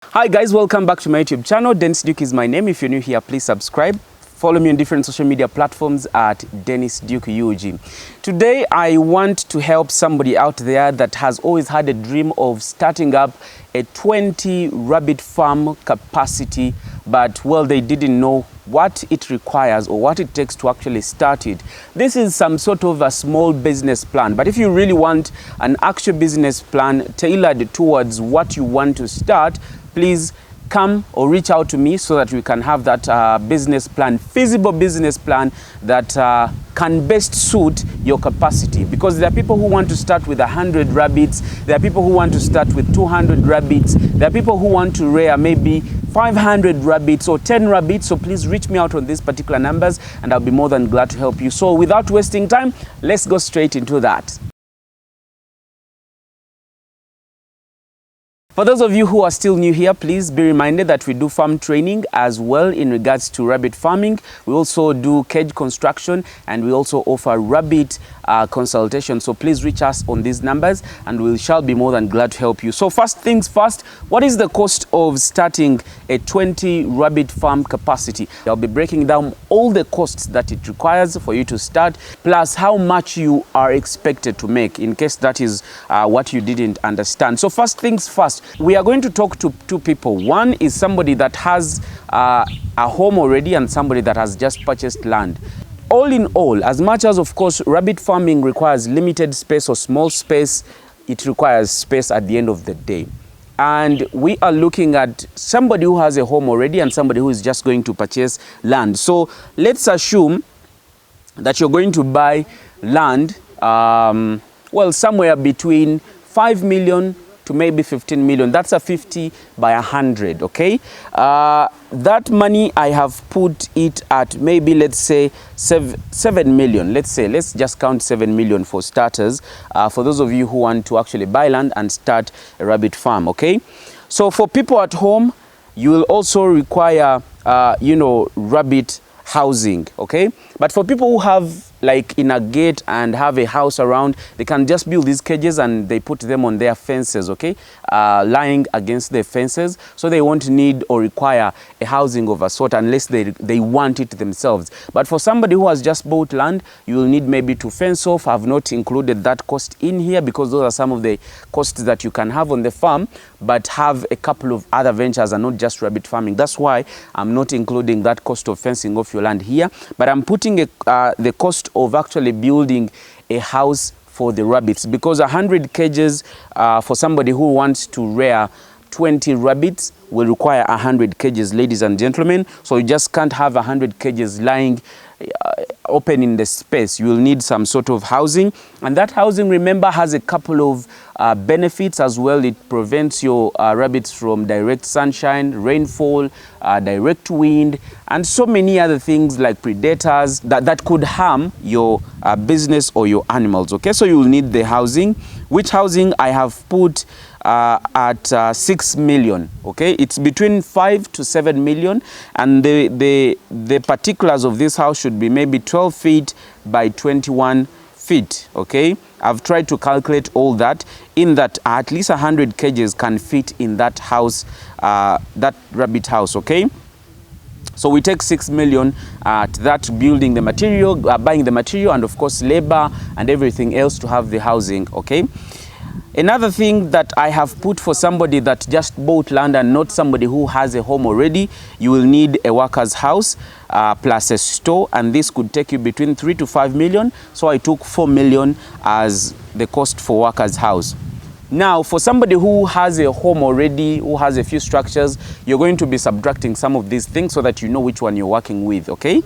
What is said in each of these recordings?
Hi guys, welcome back to my YouTube channel. Dennis Duke is my name. If you're new here, please subscribe. Follow me on different social media platforms at Dennis Duke UG. Today, I want to help somebody out there that has always had a dream of starting up a 20 rabbit farm capacity, but well, they didn't know what it requires or what it takes to actually start it. This is some sort of a small business plan, but if you really want an actual business plan tailored towards what you want to start, please come or reach out to me so that we can have that business plan, feasible business plan that can best suit your capacity. Because there are people who want to start with 100 rabbits, there are people who want to start with 200 rabbits, there are people who want to rear maybe 500 rabbits or 10 rabbits. So please reach me out on these particular numbers and I'll be more than glad to help you. So without wasting time, let's go straight into that. For those of you who are still new here, please be reminded that we do farm training as well in regards to rabbit farming. We also do cage construction and we also offer rabbit consultation. So please reach us on these numbers and we shall be more than glad to help you. So first things first, what is the cost of starting a 20 rabbit farm capacity? I'll be breaking down all the costs that it requires for you to start, plus how much you are expected to make in case that is what you didn't understand. So first things first, we are going to talk to two people. One is somebody that has a home already and somebody that has just purchased land. All in all, as much as of course rabbit farming requires limited space or small space, it requires space at the end of the day. And we are looking at somebody who has a home already and somebody who is just going to purchase land. So let's assume that you're going to buy land, well, somewhere between 5 million to maybe 15 million. That's a 50 by 100, okay? That money I have put it at maybe, let's say 7 million. Let's just count 7 million for starters, for those of you who want to actually buy land and start a rabbit farm, okay? So for people at home, you will also require, rabbit housing, okay? But for people who have like in a gate and have a house around, they can just build these cages and they put them on their fences, okay? Lying against the fences, so they won't need or require a housing of a sort unless they want it themselves. But for somebody who has just bought land, you will need maybe to fence off. I've not included that cost in here because those are some of the costs that you can have on the farm, but have a couple of other ventures and not just rabbit farming. That's why I'm not including that cost of fencing off your land here, but I'm putting the cost of actually building a house for the rabbits, because 100 cages for somebody who wants to rear 20 rabbits will require 100 cages, ladies and gentlemen. So you just can't have 100 cages lying open in the space. You will need some sort of housing, and that housing, remember, has a couple of benefits as well. It prevents your rabbits from direct sunshine, rainfall, direct wind, and so many other things like predators that could harm your business or your animals, okay? So you will need the housing, which housing I have put at 6 million, okay? It's between 5 to 7 million, and the particulars of this house should be maybe 12 feet by 21 feet, okay? I've tried to calculate all that in that at least 100 cages can fit in that house, that rabbit house, okay? So we take 6 million at that, building the material, buying the material, and of course labor and everything else to have the housing, okay? Another thing that I have put for somebody that just bought land and not somebody who has a home already, you will need a worker's house plus a store, and this could take you between 3 to 5 million. So I took 4 million as the cost for worker's house. Now, for somebody who has a home already, who has a few structures, you're going to be subtracting some of these things so that you know which one you're working with, okay?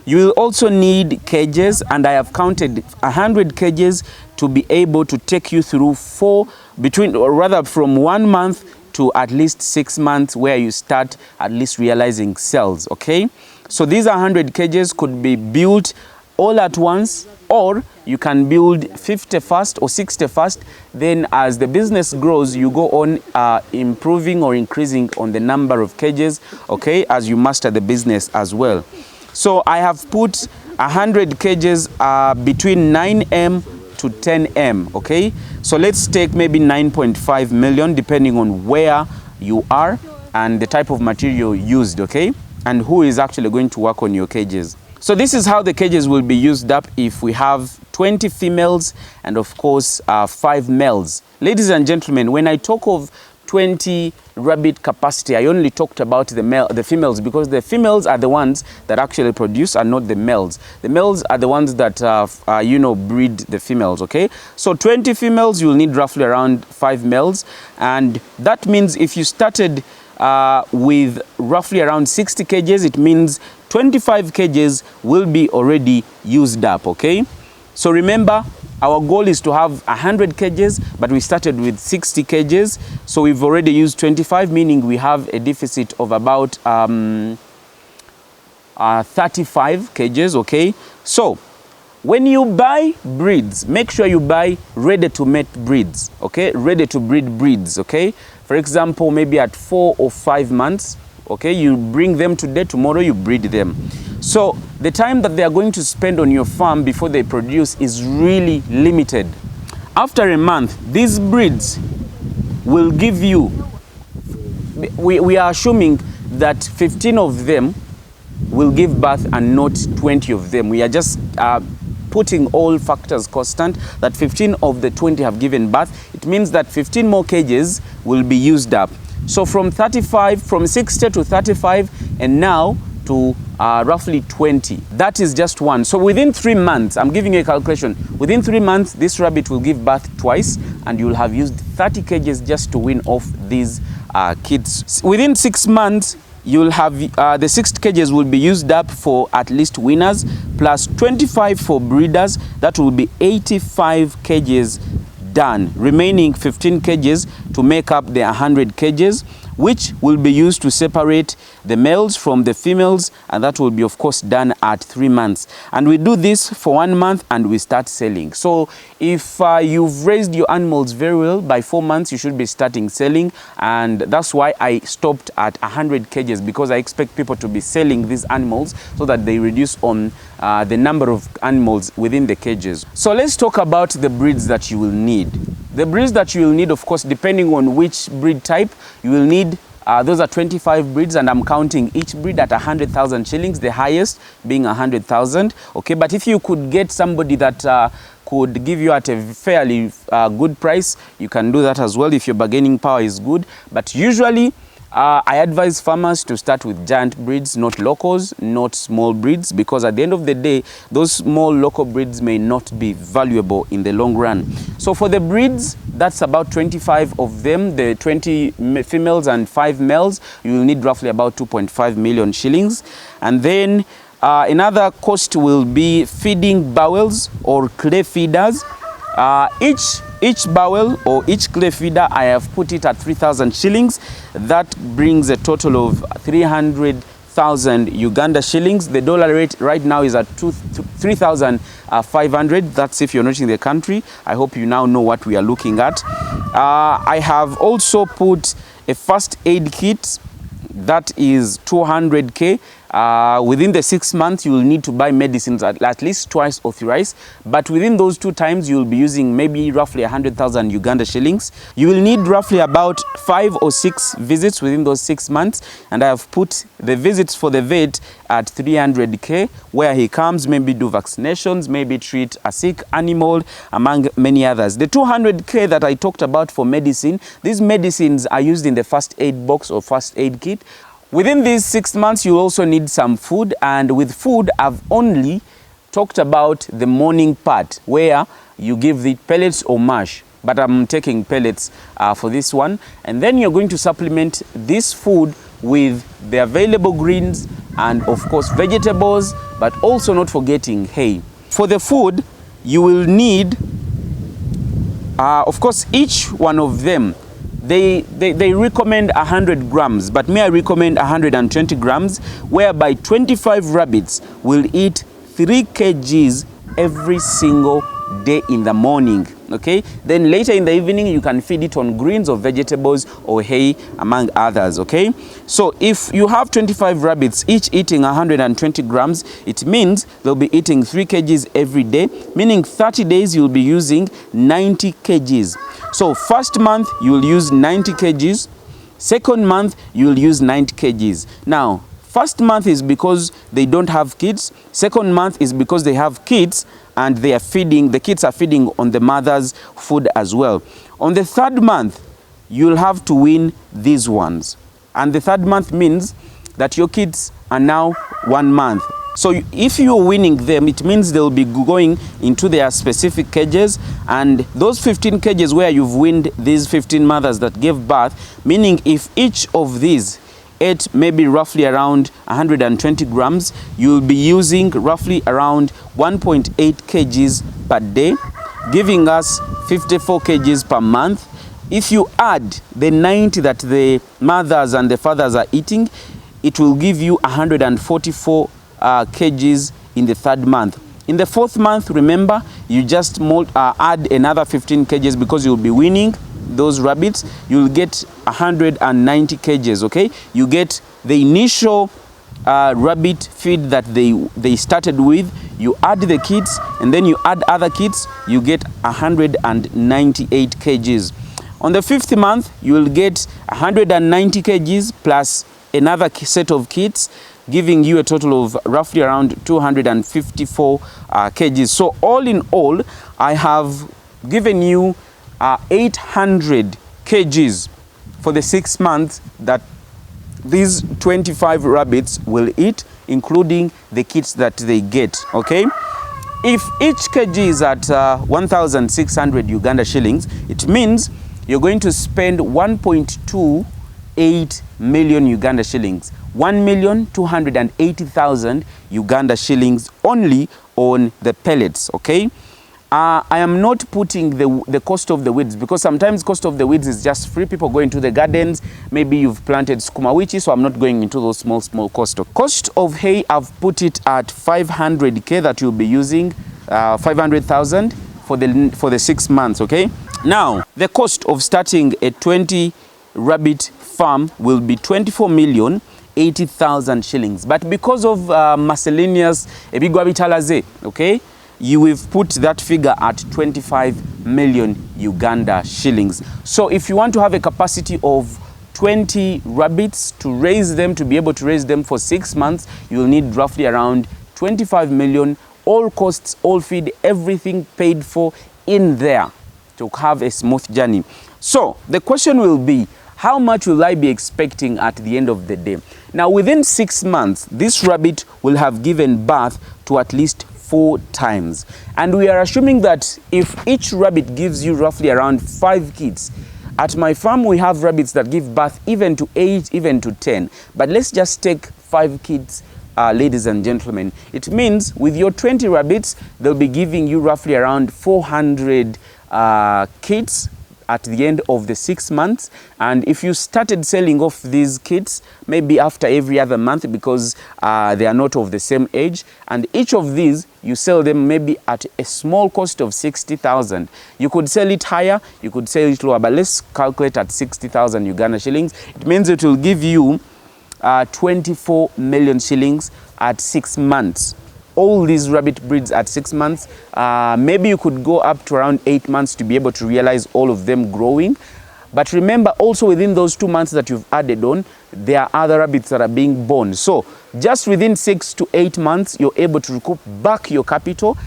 You will also need cages, and I have counted 100 cages to be able to take you through from 1 month to at least 6 months, where you start at least realizing sales, okay? So these 100 cages could be built all at once, or you can build 50 first or 60 first. Then as the business grows, you go on improving or increasing on the number of cages, okay, as you master the business as well. So I have put 100 cages between 9M to 10M, okay? So let's take maybe 9.5 million, depending on where you are and the type of material used, okay? And who is actually going to work on your cages. So this is how the cages will be used up if we have 20 females and of course 5 males. Ladies and gentlemen, when I talk of 20 rabbit capacity, I only talked about the females, because the females are the ones that actually produce and not the males. The males are the ones that breed the females, okay? So 20 females, you'll need roughly around 5 males, and that means if you started with roughly around 60 cages, it means 25 cages will be already used up, okay? So remember, our goal is to have 100 cages, but we started with 60 cages. So we've already used 25, meaning we have a deficit of about 35 cages, okay? So when you buy breeds, make sure you buy ready-to-mate breeds, okay? Ready-to-breed breeds, okay? For example, maybe at 4 or 5 months, okay? You bring them today, tomorrow you breed them. So the time that they are going to spend on your farm before they produce is really limited. After a month, these breeds will give you, we are assuming that 15 of them will give birth and not 20 of them. We are just putting all factors constant, that 15 of the 20 have given birth. It means that 15 more cages will be used up. So from 60 to 35, and now to roughly 20. That is just one. So within 3 months, I'm giving you a calculation. Within 3 months, this rabbit will give birth twice, and you'll have used 30 cages just to win off these kids. Within 6 months, you'll have the 6 cages will be used up for at least winners, plus 25 for breeders. That will be 85 cages done. Remaining 15 cages to make up the 100 cages, which will be used to separate the males from the females, and that will be of course done at 3 months. And we do this for 1 month and we start selling. So if you've raised your animals very well, by 4 months you should be starting selling, and that's why I stopped at 100 cages, because I expect people to be selling these animals so that they reduce on the number of animals within the cages. So let's talk about the breeds that you will need. The breeds that you will need, of course, depending on which breed type, you will need, those are 25 breeds, and I'm counting each breed at 100,000 shillings, the highest being 100,000, okay? But if you could get somebody that could give you at a fairly good price, you can do that as well if your bargaining power is good. But usually, I advise farmers to start with giant breeds, not locals, not small breeds, because at the end of the day, those small local breeds may not be valuable in the long run. So for the breeds, that's about 25 of them, the 20 females and 5 males, you will need roughly about 2.5 million shillings. And then another cost will be feeding bowels or clay feeders. Each bowel or each clay feeder, I have put it at 3,000 shillings. That brings a total of 300,000 Uganda shillings. The dollar rate right now is at 3,500. That's if you're not in the country. I hope you now know what we are looking at. I have also put a first aid kit. That is 200k. Within the 6 months, you will need to buy medicines at least twice authorized. But within those 2 times, you will be using maybe roughly 100,000 Uganda shillings. You will need roughly about 5 or 6 visits within those 6 months. And I have put the visits for the vet at 300k, where he comes, maybe do vaccinations, maybe treat a sick animal, among many others. The 200k that I talked about for medicine, these medicines are used in the first aid box or first aid kit. Within these 6 months, you also need some food, and with food, I've only talked about the morning part, where you give the pellets or mash, but I'm taking pellets for this one. And then you're going to supplement this food with the available greens and of course vegetables, but also not forgetting hay. For the food, you will need, of course, each one of them, they recommend 100 grams, but me I recommend 120 grams, whereby 25 rabbits will eat 3 kgs every single day in the morning, okay? Then later in the evening, you can feed it on greens or vegetables or hay, among others, okay? So if you have 25 rabbits, each eating 120 grams, it means they'll be eating 3 kgs every day, meaning 30 days you'll be using 90 kgs. So first month, you will use 90 kgs. Second month, you'll use 90 kgs. Now, first month is because they don't have kids. Second month is because they have kids and they are feeding, the kids are feeding on the mother's food as well. On the third month, you'll have to wean these ones. And the third month means that your kids are now 1 month. So if you're weaning them, it means they'll be going into their specific cages, and those 15 cages where you've weaned these 15 mothers that gave birth, meaning if each of these ate maybe roughly around 120 grams, you'll be using roughly around 1.8 kgs per day, giving us 54 kgs per month. If you add the 90 that the mothers and the fathers are eating, it will give you 144 kgs in the third month. In the fourth month, remember, you just add another 15 kgs because you'll be weaning those rabbits. You'll get 190 kgs, okay? You get the initial rabbit feed that they started with, you add the kids, and then you add other kids, you get 198 kgs. On the fifth month, you will get 190 kgs plus another set of kids, giving you a total of roughly around 254 kgs. So all in all, I have given you 800 kgs for the 6 months that these 25 rabbits will eat, including the kits that they get, okay? If each kg is at 1,600 Uganda shillings, it means you're going to spend 1.28 million Uganda shillings. 1,280,000 Uganda shillings only on the pellets, okay? I am not putting the cost of the weeds, because sometimes cost of the weeds is just free. People go into the gardens, maybe you've planted sukuma wiki, so I'm not going into those small cost. Cost of hay, I've put it at 500k that you'll be using, 500,000 for the 6 months, okay? Now, the cost of starting a 20 rabbit farm will be 24,080,000 shillings. But because of miscellaneous ebigwabitalaze, okay, we've put that figure at 25 million Uganda shillings. So if you want to have a capacity of 20 rabbits to raise them, to be able to raise them for 6 months, you'll need roughly around 25 million, all costs, all feed, everything paid for in there to have a smooth journey. So the question will be, how much will I be expecting at the end of the day? Now, within 6 months, this rabbit will have given birth to at least 4 times. And we are assuming that if each rabbit gives you roughly around 5 kids, at my farm we have rabbits that give birth even to 8, even to 10. But let's just take 5 kids, ladies and gentlemen. It means with your 20 rabbits, they'll be giving you roughly around 400 kids at the end of the 6 months. And if you started selling off these kids maybe after every other month, because they are not of the same age, and each of these you sell them maybe at a small cost of 60,000. You could sell it higher, you could sell it lower, but let's calculate at 60,000 Uganda shillings. It means it will give you 24 million shillings at 6 months. All these rabbit breeds at 6 months. Maybe you could go up to around 8 months to be able to realize all of them growing. But remember, also within those 2 months that you've added on, there are other rabbits that are being born. So just within 6 to 8 months, you're able to recoup back your capital.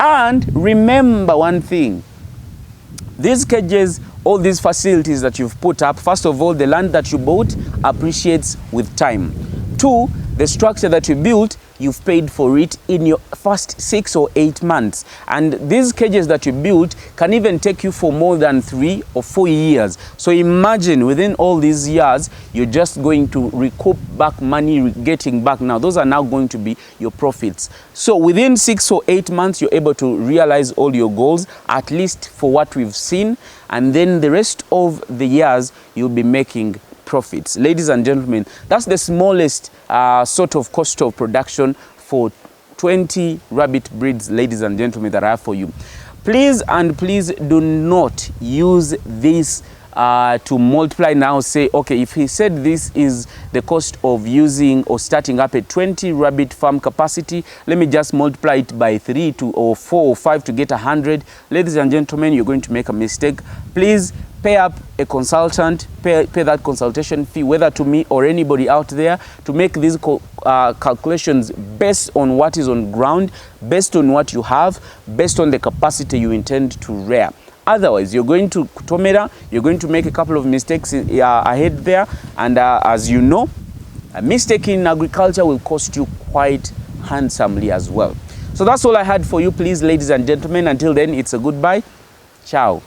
And remember one thing, these cages, all these facilities that you've put up, first of all, the land that you bought appreciates with time. 2, the structure that you built, you've paid for it in your first 6 or 8 months. And these cages that you built can even take you for more than 3 or 4 years. So imagine within all these years, you're just going to recoup back money, getting back now. Those are now going to be your profits. So within 6 or 8 months, you're able to realize all your goals, at least for what we've seen. And then the rest of the years, you'll be making profits. Ladies and gentlemen, that's the smallest sort of cost of production for 20 rabbit breeds, ladies and gentlemen, that I have for you. Please and please do not use this to multiply now, say, okay, if he said this is the cost of using or starting up a 20 rabbit farm capacity, let me just multiply it by 3 to or 4 or 5 to get 100. Ladies and gentlemen, you're going to make a mistake. Please pay up a consultant, pay that consultation fee, whether to me or anybody out there, to make these calculations based on what is on ground, based on what you have, based on the capacity you intend to rear. Otherwise, you're going to kutomera, you're going to make a couple of mistakes ahead there, and as you know, a mistake in agriculture will cost you quite handsomely as well. So that's all I had for you, please, ladies and gentlemen. Until then, it's a goodbye. Ciao.